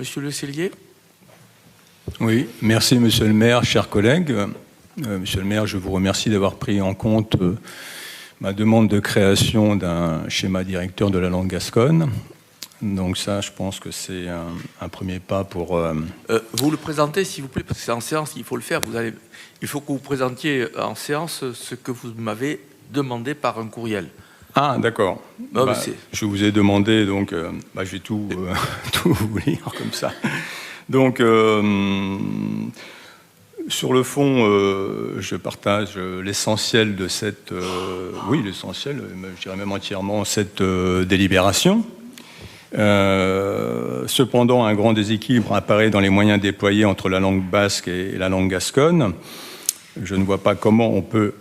Monsieur Le Cellier. Oui, merci Monsieur le maire, chers collègues. Monsieur le maire, je vous remercie d'avoir pris en compte ma demande de création d'un schéma directeur de la langue gasconne. Donc ça, je pense que c'est un premier pas pour... Vous le présentez, s'il vous plaît, parce que c'est en séance qu'il faut le faire. Il faut que vous présentiez en séance ce que vous m'avez demandé par un courriel. Ah, d'accord. Je vous ai demandé, donc je vais tout vous lire comme ça. Donc, sur le fond, je partage l'essentiel de cette... oui, l'essentiel, je dirais même entièrement, cette délibération. Cependant, un grand déséquilibre apparaît dans les moyens déployés entre la langue basque et la langue gasconne. Je ne vois pas comment on peut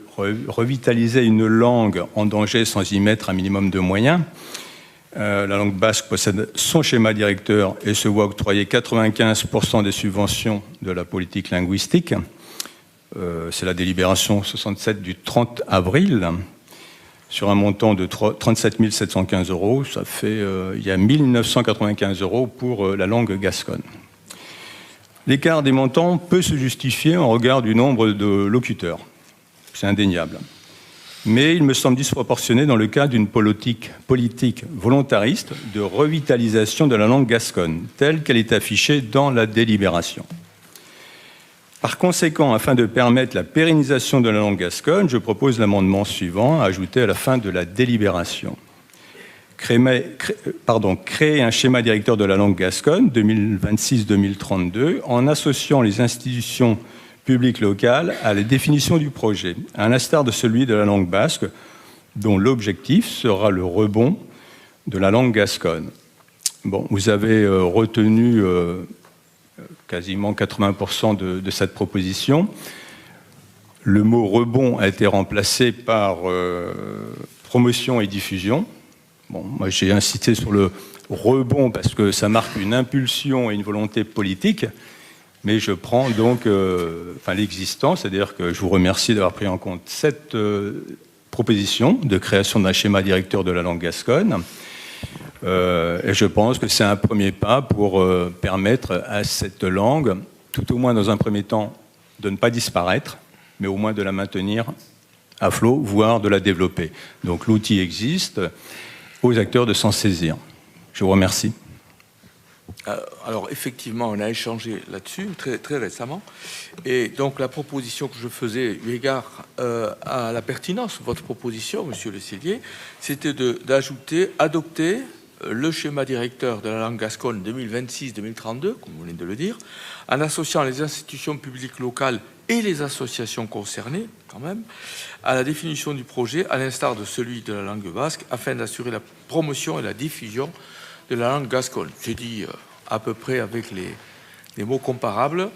revitaliser une langue en danger sans y mettre un minimum de moyens. La langue basque possède son schéma directeur et se voit octroyer 95% des subventions de la politique linguistique. C'est la délibération 67 du 30 avril. Sur un montant de 37 715 €, ça fait, il y a 1 995 € pour la langue gasconne. L'écart des montants peut se justifier en regard du nombre de locuteurs. C'est indéniable. Mais il me semble disproportionné dans le cas d'une politique volontariste de revitalisation de la langue gasconne, telle qu'elle est affichée dans la délibération. Par conséquent, afin de permettre la pérennisation de la langue gasconne, je propose l'amendement suivant, ajouté à la fin de la délibération. Créer un schéma directeur de la langue gasconne 2026-2032 en associant les institutions publiques locales à la définition du projet, à l'instar de celui de la langue basque, dont l'objectif sera le rebond de la langue gasconne. Bon, vous avez retenu quasiment 80% de cette proposition. Le mot rebond a été remplacé par promotion et diffusion. Bon, moi j'ai insisté sur le rebond parce que ça marque une impulsion et une volonté politique, mais je prends donc l'existant, c'est-à-dire que je vous remercie d'avoir pris en compte cette proposition de création d'un schéma directeur de la langue gasconne. Et je pense que c'est un premier pas pour permettre à cette langue, tout au moins dans un premier temps, de ne pas disparaître, mais au moins de la maintenir à flot, voire de la développer. Donc l'outil existe, aux acteurs de s'en saisir. Je vous remercie. Alors effectivement, on a échangé là-dessus très récemment. Et donc la proposition que je faisais, eu égard à la pertinence de votre proposition, Monsieur Le Cellier, c'était adopter le schéma directeur de la langue gasconne 2026-2032, comme vous venez de le dire, en associant les institutions publiques locales et les associations concernées, quand même, à la définition du projet, à l'instar de celui de la langue basque, afin d'assurer la promotion et la diffusion de la langue gasconne. J'ai dit à peu près avec les mots comparables.